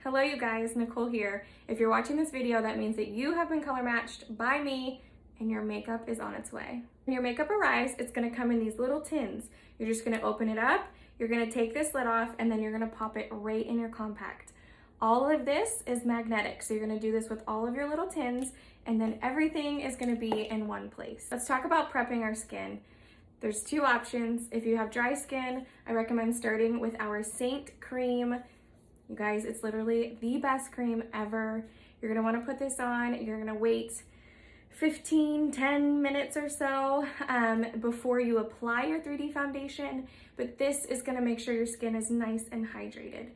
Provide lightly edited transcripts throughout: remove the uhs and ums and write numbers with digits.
Hello you guys, Nicole here. If you're watching this video, that means that you have been color matched by me and your makeup is on its way. When your makeup arrives, it's gonna come in these little tins. You're just gonna open it up, you're gonna take this lid off, and then you're gonna pop it right in your compact. All of this is magnetic, so you're gonna do this with all of your little tins, and then everything is gonna be in one place. Let's talk about prepping our skin. There's two options. If you have dry skin, I recommend starting with our SEINT cream. You guys, it's literally the best cream ever. You're gonna wanna put this on. You're gonna wait 10 minutes or so before you apply your 3D foundation, but this is gonna make sure your skin is nice and hydrated.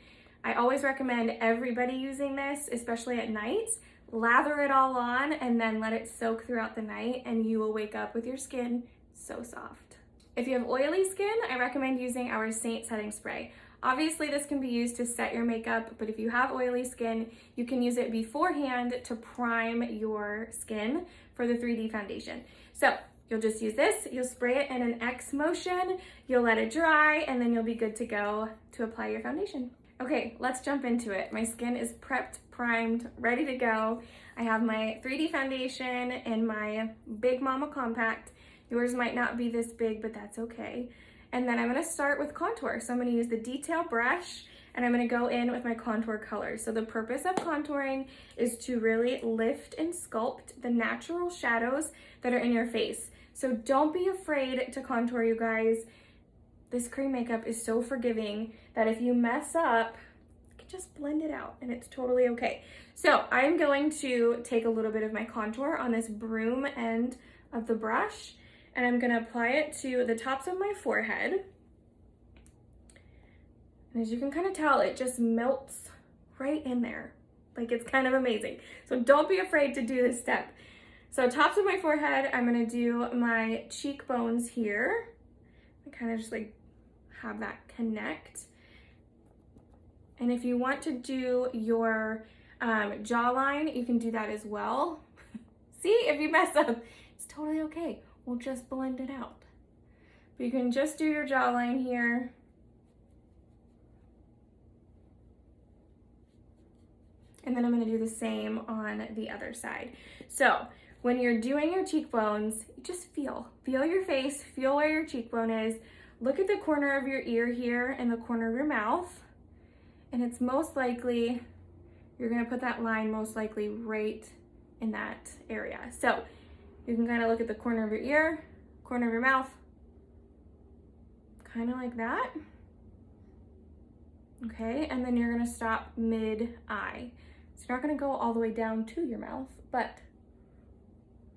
I always recommend everybody using this, especially at night. Lather it all on and then let it soak throughout the night and you will wake up with your skin so soft. If you have oily skin, I recommend using our SEINT setting spray. Obviously, this can be used to set your makeup, but if you have oily skin, you can use it beforehand to prime your skin for the 3D foundation. So you'll just use this, you'll spray it in an X motion, you'll let it dry, and then you'll be good to go to apply your foundation. Okay, let's jump into it. My skin is prepped, primed, ready to go. I have my 3D foundation in my Big Mama Compact. Yours might not be this big, but that's okay. And then I'm gonna start with contour. So I'm gonna use the detail brush and I'm gonna go in with my contour color. So the purpose of contouring is to really lift and sculpt the natural shadows that are in your face. So don't be afraid to contour, you guys. This cream makeup is so forgiving that if you mess up, you can just blend it out and it's totally okay. So I'm going to take a little bit of my contour on this broom end of the brush and I'm gonna apply it to the tops of my forehead. And as you can kind of tell, it just melts right in there. Like, it's kind of amazing. So don't be afraid to do this step. So tops of my forehead, I'm gonna do my cheekbones here. I kind of just like have that connect. And if you want to do your jawline, you can do that as well. See, if you mess up, it's totally okay. We'll just blend it out. But you can just do your jawline here. And then I'm gonna do the same on the other side. So when you're doing your cheekbones, you just feel your face, feel where your cheekbone is. Look at the corner of your ear here and the corner of your mouth. And it's most likely, you're gonna put that line most likely right in that area. So you can kind of look at the corner of your ear, corner of your mouth, kind of like that. Okay, and then you're gonna stop mid-eye. So you're not gonna go all the way down to your mouth, but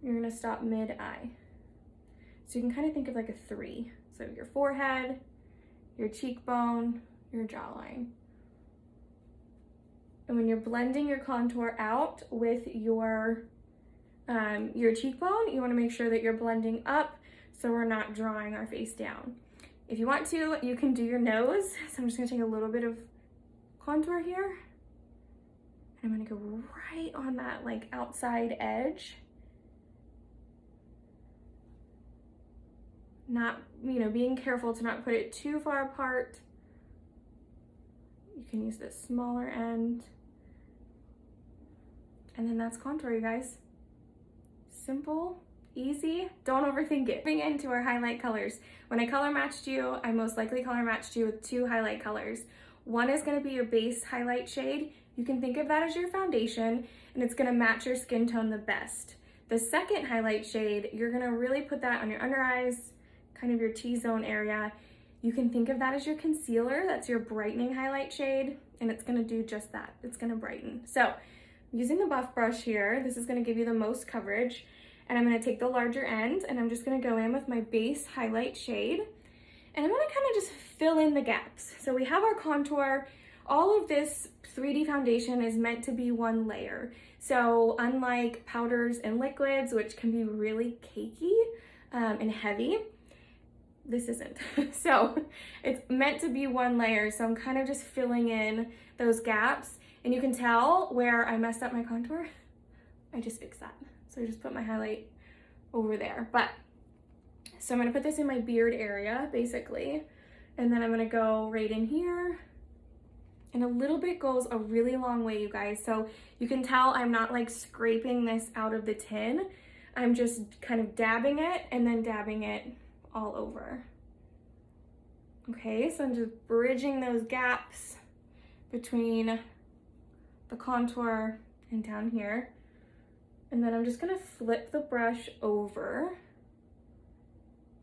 you're gonna stop mid-eye. So you can kind of think of like a 3. So your forehead, your cheekbone, your jawline. And when you're blending your contour out with your cheekbone, you want to make sure that you're blending up so we're not drawing our face down. If you want to, you can do your nose. So I'm just going to take a little bit of contour here. And I'm going to go right on that like outside edge. Not, being careful to not put it too far apart. You can use this smaller end. And then that's contour, you guys. Simple, easy, don't overthink it. Moving into our highlight colors. When I color matched you, I most likely color matched you with 2 highlight colors. One is gonna be your base highlight shade. You can think of that as your foundation, and it's gonna match your skin tone the best. The second highlight shade, you're gonna really put that on your under eyes, kind of your T-zone area. You can think of that as your concealer. That's your brightening highlight shade, and it's gonna do just that. It's gonna brighten. So using the buff brush here, this is gonna give you the most coverage. And I'm gonna take the larger end and I'm just gonna go in with my base highlight shade. And I'm gonna kind of just fill in the gaps. So we have our contour. All of this 3D foundation is meant to be one layer. So unlike powders and liquids, which can be really cakey and heavy, this isn't. So it's meant to be one layer. So I'm kind of just filling in those gaps. And you can tell where I messed up my contour. I just fixed that. So I just put my highlight over there. So I'm gonna put this in my beard area, basically. And then I'm gonna go right in here And a little bit goes a really long way, you guys. So you can tell I'm not like scraping this out of the tin. I'm just kind of dabbing it and then dabbing it all over. Okay, so I'm just bridging those gaps between the contour and down here. And then I'm just gonna flip the brush over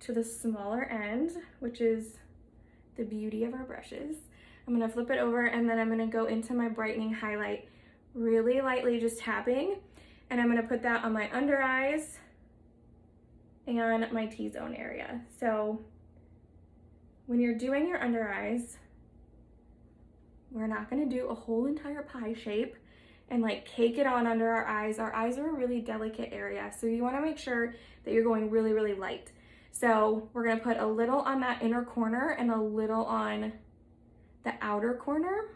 to the smaller end, which is the beauty of our brushes. I'm gonna flip it over and then I'm gonna go into my brightening highlight, really lightly just tapping. And I'm gonna put that on my under eyes and my T-zone area. So when you're doing your under eyes, we're not gonna do a whole entire pie shape and like cake it on under our eyes. Our eyes are a really delicate area, so you wanna make sure that you're going really, really light. So we're gonna put a little on that inner corner and a little on the outer corner.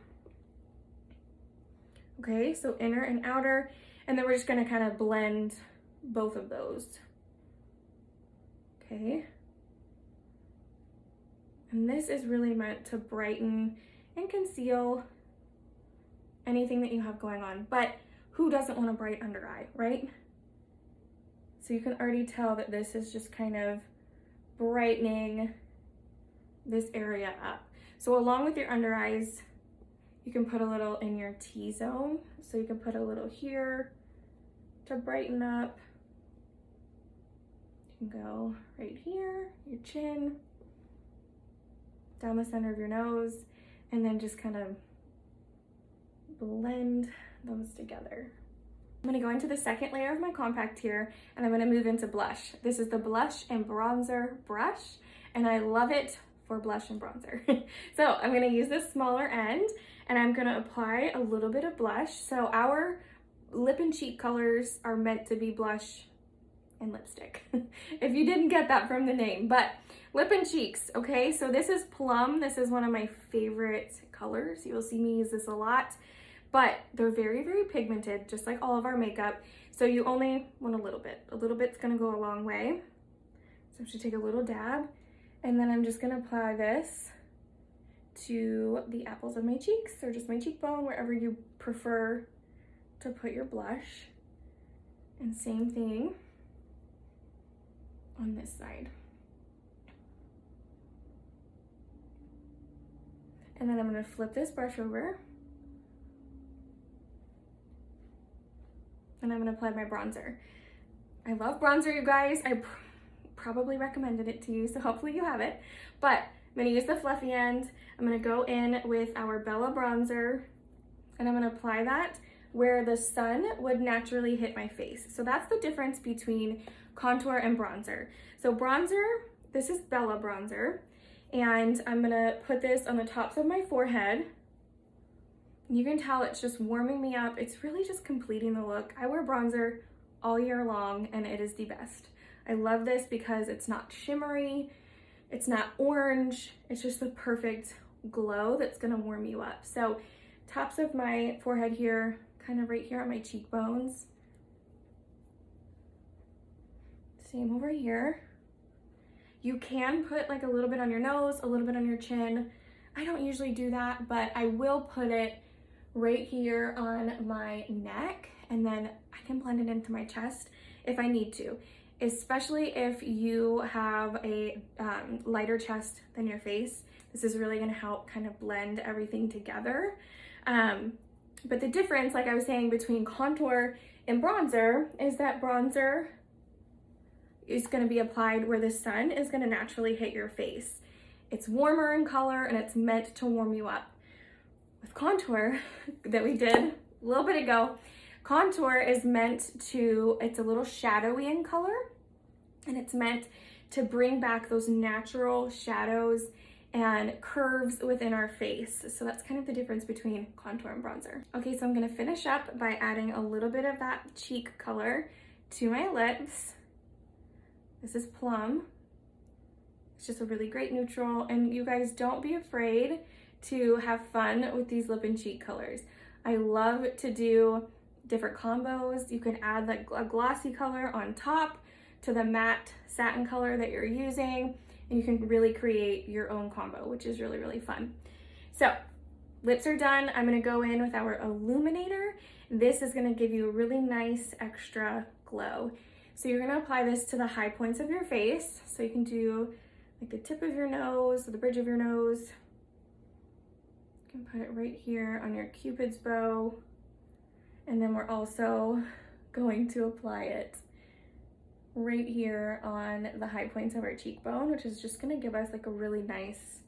Okay, so inner and outer, and then we're just gonna kind of blend both of those. Okay. And this is really meant to brighten and conceal anything that you have going on. But who doesn't want a bright under eye, right? So you can already tell that this is just kind of brightening this area up. So along with your under eyes, you can put a little in your T-zone. So you can put a little here to brighten up. You can go right here, your chin, down the center of your nose, and then just kind of blend those together. I'm gonna go into the second layer of my compact here, and I'm gonna move into blush. This is the Blush and Bronzer brush, and I love it for blush and bronzer. So I'm gonna use this smaller end, and I'm gonna apply a little bit of blush. So our lip and cheek colors are meant to be blush and lipstick, if you didn't get that from the name. But lip and cheeks, okay? So this is Plum. This is one of my favorite colors. You'll see me use this a lot, but they're very, very pigmented, just like all of our makeup. So you only want a little bit. A little bit's gonna go a long way. So I should take a little dab, and then I'm just gonna apply this to the apples of my cheeks, or just my cheekbone, wherever you prefer to put your blush. And same thing on this side. And then I'm gonna flip this brush over, and I'm gonna apply my bronzer. I love bronzer, you guys. I probably recommended it to you, so hopefully you have it. But I'm gonna use the fluffy end. I'm gonna go in with our Bella bronzer, and I'm gonna apply that where the sun would naturally hit my face. So that's the difference between contour and bronzer. So bronzer, this is Bella bronzer, and I'm gonna put this on the tops of my forehead. You can tell it's just warming me up. It's really just completing the look. I wear bronzer all year long, and it is the best. I love this because it's not shimmery, it's not orange, it's just the perfect glow that's gonna warm you up. So tops of my forehead here, kind of right here on my cheekbones. Same over here. You can put like a little bit on your nose, a little bit on your chin. I don't usually do that, but I will put it right here on my neck, and then I can blend it into my chest if I need to, especially if you have a lighter chest than your face. This is really gonna help kind of blend everything together. But the difference, like I was saying, between contour and bronzer is that bronzer is going to be applied where the sun is going to naturally hit your face. It's warmer in color, and it's meant to warm you up. With contour that we did a little bit ago, contour is meant to, it's a little shadowy in color, and it's meant to bring back those natural shadows and curves within our face. So that's kind of the difference between contour and bronzer. Okay, so I'm gonna finish up by adding a little bit of that cheek color to my lips. This is Plum. It's just a really great neutral, and you guys, don't be afraid to have fun with these lip and cheek colors. I love to do different combos. You can add like a glossy color on top to the matte satin color that you're using, and you can really create your own combo, which is really, really fun. So Lips are done. I'm gonna go in with our illuminator. This is gonna give you a really nice extra glow. So you're gonna apply this to the high points of your face. So you can do like the tip of your nose or the bridge of your nose. You can put it right here on your Cupid's bow. And then we're also going to apply it right here on the high points of our cheekbone, which is just gonna give us like a really nice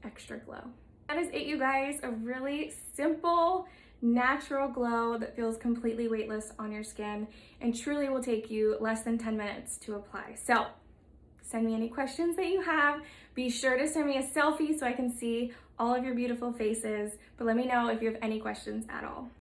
extra glow. That is it, you guys. A really simple, natural glow that feels completely weightless on your skin and truly will take you less than 10 minutes to apply. So send me any questions that you have. Be sure to send me a selfie so I can see all of your beautiful faces, but let me know if you have any questions at all.